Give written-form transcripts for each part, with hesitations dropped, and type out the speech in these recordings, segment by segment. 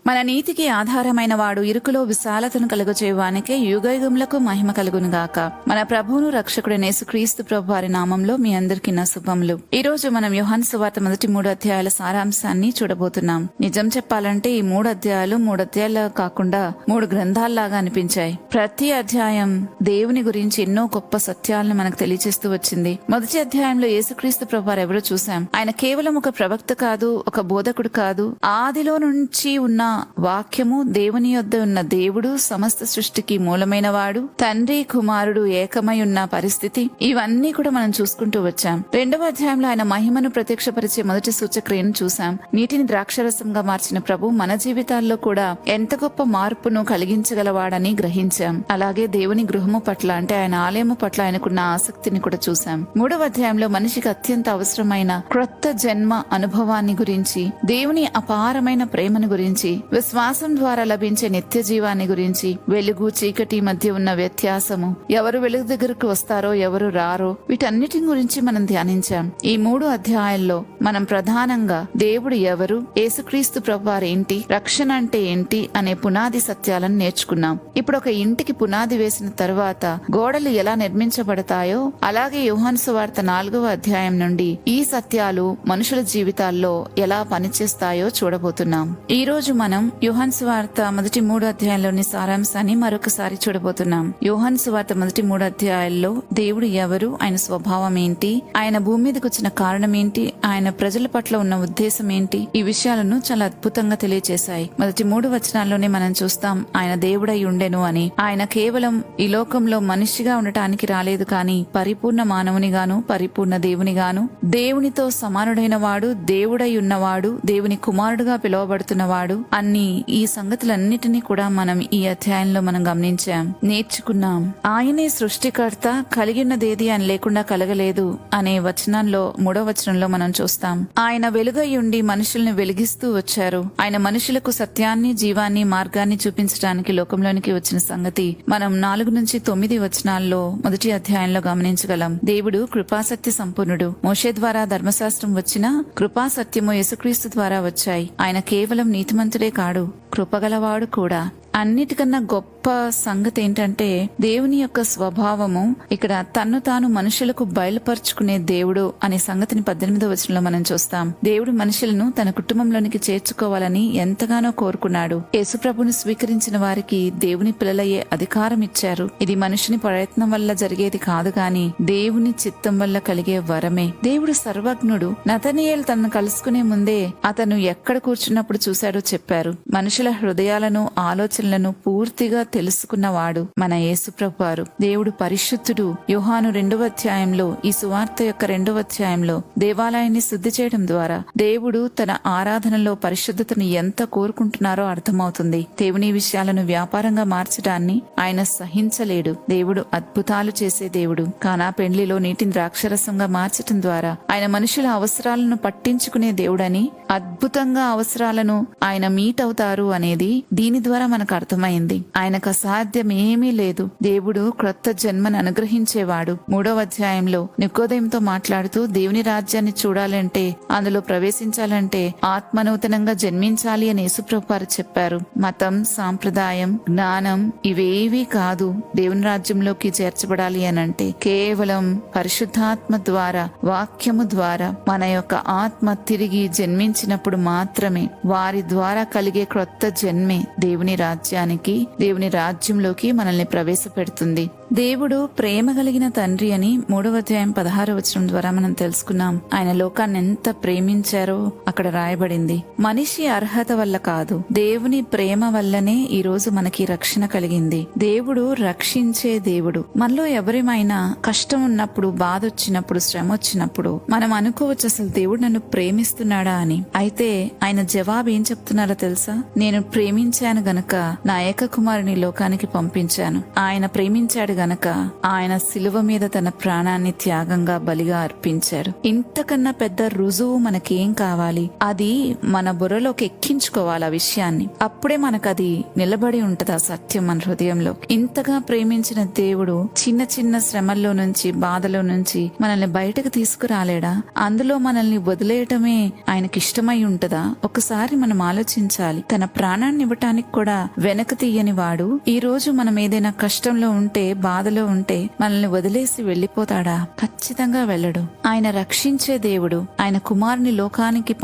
మన నీతికి ఆధారమైన వాడు ఇరుకులో విశాలతను కలుగచేయవానికే యుగయుగములకు మహిమ కలుగును గాక. మన ప్రభువును రక్షకుడైన యేసుక్రీస్తు ప్రభు వారి నామంలో మీ అందరికీ నా శుభములు. ఈ రోజు మనం యోహాను సువార్త మొదటి 3 అధ్యాయాల సారాంశాన్ని చూడబోతున్నాం. నిజం చెప్పాలంటే ఈ 3 అధ్యాయాలు 3 అధ్యాయాలు కాకుండా 3 గ్రంథాల్లాగా అనిపించాయి. ప్రతి అధ్యాయం దేవుని గురించి ఎన్నో గొప్ప సత్యాలను మనకు తెలియజేస్తూ వచ్చింది. మొదటి అధ్యాయంలో యేసుక్రీస్తు ప్రభు వారు ఎవరో చూశాం. ఆయన కేవలం ఒక ప్రవక్త కాదు, ఒక బోధకుడు కాదు. ఆదిలో నుంచి ఉన్న వాక్యము, దేవుని యొద్ద ఉన్న దేవుడు, సమస్త సృష్టికి మూలమైన వాడు, తండ్రి కుమారుడు ఏకమై ఉన్న పరిస్థితి, ఇవన్నీ కూడా మనం చూసుకుంటూ వచ్చాం. 2వ అధ్యాయంలో ఆయన మహిమను ప్రత్యక్షపరిచే మొదటి సూచక్రియను చూశాం. నీటిని ద్రాక్షరసంగా మార్చిన ప్రభు మన జీవితాల్లో కూడా ఎంత గొప్ప మార్పును కలిగించగలవాడని గ్రహించాం. అలాగే దేవుని గృహము పట్ల, అంటే ఆయన ఆలయము పట్ల ఆయనకున్న ఆసక్తిని కూడా చూశాం. 3వ అధ్యాయంలో మనిషికి అత్యంత అవసరమైన క్రొత్త జన్మ అనుభవాన్ని గురించి, దేవుని అపారమైన ప్రేమను గురించి, విశ్వాసం ద్వారా లభించే నిత్య జీవాన్ని గురించి, వెలుగు చీకటి మధ్య ఉన్న వ్యత్యాసము, ఎవరు వెలుగు దగ్గరకు వస్తారో ఎవరు రారో, వీటన్నిటి గురించి మనం ధ్యానించాం. ఈ 3 అధ్యాయాల్లో మనం ప్రధానంగా దేవుడు ఎవరు, యేసుక్రీస్తు ప్రభువారేంటి, రక్షణ అంటే ఏంటి అనే పునాది సత్యాలను నేర్చుకున్నాం. ఇప్పుడు ఒక ఇంటికి పునాది వేసిన తరువాత గోడలు ఎలా నిర్మించబడతాయో, అలాగే యోహాను సువార్త 4వ అధ్యాయం నుండి ఈ సత్యాలు మనుషుల జీవితాల్లో ఎలా పనిచేస్తాయో చూడబోతున్నాం. ఈ రోజు మనం యోహాను సువార్త మొదటి 3 అధ్యాయంలోని సారాంశాన్ని మరొకసారి చూడబోతున్నాం. యోహాను సువార్త మొదటి 3 అధ్యాయాల్లో దేవుడు ఎవరు, ఆయన స్వభావం ఏంటి, ఆయన భూమి మీదకి వచ్చిన కారణం ఏంటి, ఆయన ప్రజల పట్ల ఉన్న ఉద్దేశం ఏంటి, ఈ విషయాలను చాలా అద్భుతంగా తెలియజేశాయి. మొదటి 3 వచనాల్లోనే మనం చూస్తాం, ఆయన దేవుడై ఉండెను అని. ఆయన కేవలం ఈ లోకంలో మనిషిగా ఉండటానికి రాలేదు, కానీ పరిపూర్ణ మానవునిగాను పరిపూర్ణ దేవునిగాను, దేవునితో సమానుడైన వాడు, దేవుడై ఉన్నవాడు, దేవుని కుమారుడుగా పిలువబడుతున్నవాడు అన్ని ఈ సంగతులన్నిటినీ కూడా మనం ఈ అధ్యాయంలో మనం గమనించాం, నేర్చుకున్నాం. ఆయనే సృష్టికర్త, కలిగినదేది ఆయన లేకుండా కలగలేదు అనే వచనంలో 3వ వచనంలో మనం చూస్తాం. ఆయన వెలుగై ఉండి మనుషుల్ని వెలిగిస్తూ వచ్చారు. ఆయన మనుషులకు సత్యాన్ని, జీవాన్ని, మార్గాన్ని చూపించడానికి లోకంలోనికి వచ్చిన సంగతి మనం 4 నుంచి 9 వచనాల్లో మొదటి అధ్యాయంలో గమనించగలం. దేవుడు కృపాసత్య సంపూర్ణుడు. మోషే ద్వారా ధర్మశాస్త్రం వచ్చినా కృపాసత్యము యేసుక్రీస్తు ద్వారా వచ్చాయి. ఆయన కేవలం నీతిమంతుడే కాడు, కృపగలవాడు కూడా. అన్నిటికన్నా గొప్ప సంగతి ఏంటంటే దేవుని యొక్క స్వభావము ఇక్కడ తన్ను తాను మనుషులకు బయలుపరుచుకునే దేవుడు అనే సంగతిని 18వ వచనంలో మనం చూస్తాం. దేవుడు మనుషులను తన కుటుంబంలోనికి చేర్చుకోవాలని ఎంతగానో కోరుకున్నాడు. యేసుప్రభుని స్వీకరించిన వారికి దేవుని పిల్లలయ్యే అధికారం ఇచ్చారు. ఇది మనుషుని ప్రయత్నం వల్ల జరిగేది కాదు, గాని దేవుని చిత్తం వల్ల కలిగే వరమే. దేవుడు సర్వజ్ఞుడు. నతనీయేలు తనను కలుసుకునే ముందే అతను ఎక్కడ కూర్చున్నప్పుడు చూశాడో చెప్పారు. మనుషుల హృదయాలను, ఆలోచనలను పూర్తిగా తెలుసుకున్నవాడు మన యేసుప్రభు వారు. దేవుడు పరిశుద్ధుడు. యోహాను 2వ అధ్యాయంలో, ఈ సువార్త యొక్క 2వ అధ్యాయంలో దేవాలయాన్ని శుద్ధి చేయడం ద్వారా దేవుడు తన ఆరాధనలో పరిశుద్ధతను ఎంత కోరుకుంటున్నారో అర్థమవుతుంది. దేవుని విషయాలను వ్యాపారంగా మార్చడాన్ని ఆయన సహించలేడు. దేవుడు అద్భుతాలు చేసే దేవుడు. కానా పెండ్లిలో నీటిని ద్రాక్షరసంగా మార్చటం ద్వారా ఆయన మనుషుల అవసరాలను పట్టించుకునే దేవుడని, అద్భుతంగా అవసరాలను ఆయన మీట్ అవుతారు అనేది దీని ద్వారా మనకు అర్థమైంది. ఆయనకు అసాధ్యం ఏమీ లేదు. దేవుడు క్రొత్త జన్మను అనుగ్రహించేవాడు. 3వ అధ్యాయంలో నికోదేముతో మాట్లాడుతూ దేవుని రాజ్యాన్ని చూడాలంటే, అందులో ప్రవేశించాలంటే ఆత్మనూతనంగా జన్మించాలి అని యేసుప్రభు వారు చెప్పారు. మతం, సాంప్రదాయం, జ్ఞానం ఇవేవీ కాదు. దేవుని రాజ్యంలోకి చేర్చబడాలి అనంటే కేవలం పరిశుద్ధాత్మ ద్వారా, వాక్యము ద్వారా మన యొక్క ఆత్మ తిరిగి జన్మించినప్పుడు మాత్రమే. వారి ద్వారా కలిగే క్రొత్త జన్మే దేవుని రాజ్యానికి, దేవుని రాజ్యంలోకి మనల్ని ప్రవేశపెడుతుంది. దేవుడు ప్రేమ కలిగిన తండ్రి అని 3వ అధ్యాయం 16వ వచనం ద్వారా మనం తెలుసుకున్నాం. ఆయన లోకాన్ని ఎంత ప్రేమించారో అక్కడ రాయబడింది. మనిషి అర్హత వల్ల కాదు, దేవుని ప్రేమ వల్లనే ఈ రోజు మనకి రక్షణ కలిగింది. దేవుడు రక్షించే దేవుడు. మనలో ఎవరేమైనా కష్టం ఉన్నప్పుడు, బాధ వచ్చినప్పుడు, శ్రమ వచ్చినప్పుడు మనం అనుకోవచ్చు, అసలు దేవుడు నన్ను ప్రేమిస్తున్నాడా అని. అయితే ఆయన జవాబు ఏం చెప్తున్నారో తెలుసా? నేను ప్రేమించాను గనుక నా ఏక కుమారుని లోకానికి పంపించాను. ఆయన ప్రేమించాడు గనక ఆయన శిలువ మీద తన ప్రాణాన్ని త్యాగంగా బలిగా అర్పించారు. ఇంతకన్నా పెద్ద రుజువు మనకేం కావాలి? అది మన బుర్రలోకి ఎక్కించుకోవాలి ఆ విషయాన్ని. అప్పుడే మనకది నిలబడి ఉంటది ఆ సత్యం మన హృదయంలో. ఇంతగా ప్రేమించిన దేవుడు చిన్న చిన్న శ్రమల్లో నుంచి, బాధలో నుంచి మనల్ని బయటకు తీసుకురాలేడా? అందులో మనల్ని వదిలేయటమే ఆయనకి ఇష్టమై ఉంటదా? ఒకసారి మనం ఆలోచించాలి. తన ప్రాణాన్ని ఇవ్వటానికి కూడా వెనక తీయని వాడు ఈ రోజు మనం ఏదైనా కష్టంలో ఉంటే, బాధలో ఉంటే మనల్ని వదిలేసి వెళ్లిపోతాడా? ఖచ్చితంగా వెళ్ళడు. ఆయన రక్షించే దేవుడు. ఆయన కుమారుని లోకానికి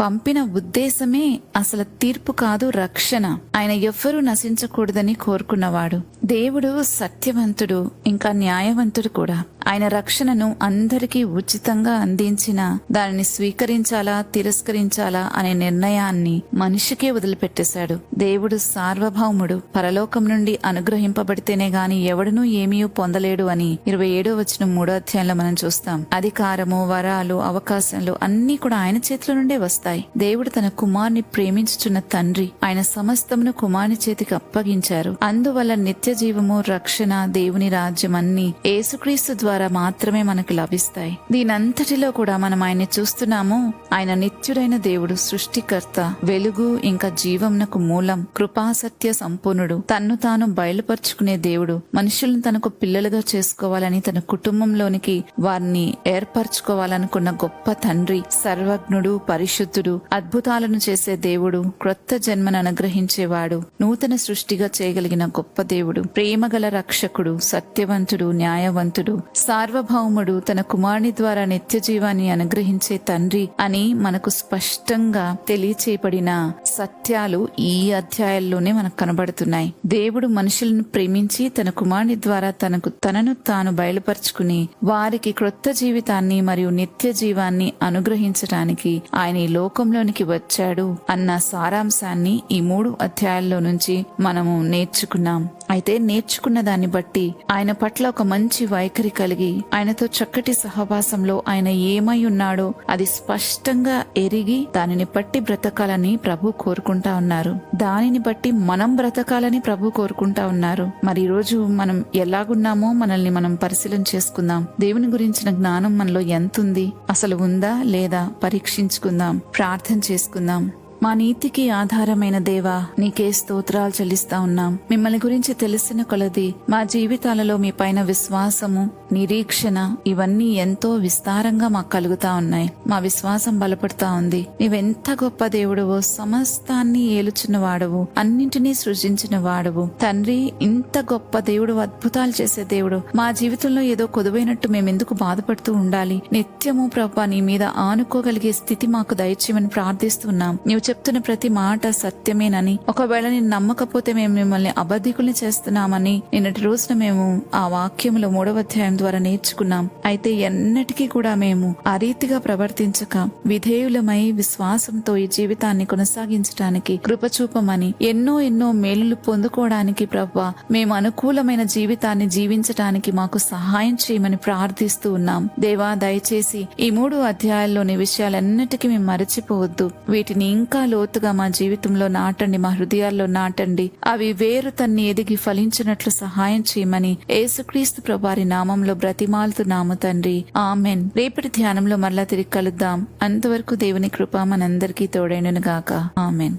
పంపిన ఉద్దేశమే అసలు తీర్పు కాదు, రక్షణ. ఆయన ఎవ్వరూ నశించకూడదని కోరుకున్నవాడు. దేవుడు సత్యవంతుడు, ఇంకా న్యాయవంతుడు కూడా. ఆయన రక్షణను అందరికీ ఉచితంగా అందించిన దానిని స్వీకరించాలా తిరస్కరించాలా అనే నిర్ణయాన్ని మనిషికే వదిలిపెట్టేశాడు. దేవుడు సార్వభౌముడు. పరలోకం నుండి అనుగ్రహింపబడితేనే గాని ఎవడునూ ఏమీ పొందలేడు అని 27వ వచనం 3వ అధ్యాయంలో మనం చూస్తాం. అధికారము, వరాలు, అవకాశాలు అన్నీ కూడా ఆయన చేతిలో నుండే వస్తాయి. దేవుడు తన కుమారుని ప్రేమించుచున్న తండ్రి. ఆయన సమస్తమును కుమారుని చేతికి అప్పగించారు. అందువల్ల నిత్య జీవము, రక్షణ, దేవుని రాజ్యం అన్ని యేసుక్రీస్తు ద్వారా మాత్రమే మనకు లభిస్తాయి. దీనంతటిలో కూడా మనం ఆయన్ని చూస్తున్నాము. ఆయన నిత్యుడైన దేవుడు, సృష్టికర్త, వెలుగు ఇంకా జీవమునకు మూలం, కృపాసత్య సంపూర్ణుడు, తన్ను తాను బయలుపరుచుకునే దేవుడు, మనుషులను తనకు పిల్లలుగా చేసుకోవాలని తన కుటుంబంలోనికి వారిని ఏర్పరచుకోవాలనుకున్న గొప్ప తండ్రి, సర్వజ్ఞుడు, పరిశుద్ధుడు, అద్భుతాలను చేసే దేవుడు, క్రొత్త జన్మను అనుగ్రహించేవాడు, నూతన సృష్టిగా చేయగలిగిన గొప్ప దేవుడు, ప్రేమగల రక్షకుడు, సత్యవంతుడు, న్యాయవంతుడు, సార్వభౌముడు, తన కుమారుని ద్వారా నిత్య జీవాన్ని అనుగ్రహించే తండ్రి అని మనకు స్పష్టంగా తెలియచేయబడిన సత్యాలు ఈ అధ్యాయాల్లోనే మనకు కనబడుతున్నాయి. దేవుడు మనుషులను ప్రేమించి తన కుమారుని ద్వారా తనను తాను బయలుపరుచుకుని వారికి క్రొత్త జీవితాన్ని మరియు నిత్య జీవాన్ని అనుగ్రహించటానికి ఆయన ఈ లోకంలోనికి వచ్చాడు అన్న సారాంశాన్ని ఈ 3 అధ్యాయాల్లో నుంచి మనము నేర్చుకున్నాం. అయితే నేర్చుకున్న దాన్ని బట్టి ఆయన పట్ల ఒక మంచి వైఖరి కలిగి ఆయనతో చక్కటి సహవాసంలో ఆయన ఏమై ఉన్నాడో అది స్పష్టంగా ఎరిగి దానిని బట్టి బ్రతకాలని ప్రభు కోరుకుంటా ఉన్నారు. దానిని బట్టి మనం బ్రతకాలని ప్రభు కోరుకుంటా ఉన్నారు. మరి ఈ రోజు మనం ఎలాగున్నామో మనల్ని మనం పరిశీలన చేసుకుందాం. దేవుని గురించిన జ్ఞానం మనలో ఎంతుంది, అసలు ఉందా లేదా పరీక్షించుకుందాం. ప్రార్థన చేసుకుందాం. మా నీతికి ఆధారమైన దేవా, నీకే స్తోత్రాలు చెల్లిస్తా ఉన్నాం. మిమ్మల్ని గురించి తెలిసిన కొలది మా జీవితాలలో మీ పైన విశ్వాసము, నిరీక్షణ ఇవన్నీ ఎంతో విస్తారంగా మాకు కలుగుతా ఉన్నాయి. మా విశ్వాసం బలపడతా ఉంది. నీవెంత గొప్ప దేవుడవో, సమస్తాన్ని ఏలుచున్న వాడవు, అన్నింటినీ సృజించిన వాడవు తండ్రి. ఇంత గొప్ప దేవుడు, అద్భుతాలు చేసే దేవుడు, మా జీవితంలో ఏదో కొదువైనట్టు మేమెందుకు బాధపడుతూ ఉండాలి? నిత్యము ప్రభా నీ మీద ఆనుకోగలిగే స్థితి మాకు దయచేయమని ప్రార్థిస్తున్నాం. నీవు చెప్తున్న ప్రతి మాట సత్యమేనని, ఒకవేళ నేను నమ్మకపోతే మేము మిమ్మల్ని అబద్ధికుల్ని చేస్తున్నామని నిన్నటి రోజున మేము ఆ వాక్యములో 3వ అధ్యాయం ద్వారా నేర్చుకున్నాం. అయితే ఎన్నటికీ కూడా మేము ఆ రీతిగా ప్రవర్తించక విధేయులమై విశ్వాసంతో ఈ జీవితాన్ని కొనసాగించడానికి కృపచూపమని, ఎన్నో ఎన్నో మేలులు పొందుకోవడానికి ప్రభువా మేము అనుకూలమైన జీవితాన్ని జీవించటానికి మాకు సహాయం చేయమని ప్రార్థిస్తూ ఉన్నాం. దేవా, దయచేసి ఈ 3 అధ్యాయాల్లోని విషయాలన్నిటికీ మేము మరచిపోవద్దు. వీటిని ఇంకా లోతుగా మా జీవితంలో నాటండి, మా హృదయాల్లో నాటండి. అవి వేరు తన్ని ఎదిగి ఫలించినట్లు సహాయం చేయమని యేసుక్రీస్తు ప్రభువారి నామంలో బ్రతిమాలుతున్నాము తండ్రి. ఆమెన్. రేపటి ధ్యానంలో మరలా తిరిగి కలుద్దాం. అంతవరకు దేవుని కృప మనందరికీ తోడైనను గాక. ఆమెన్.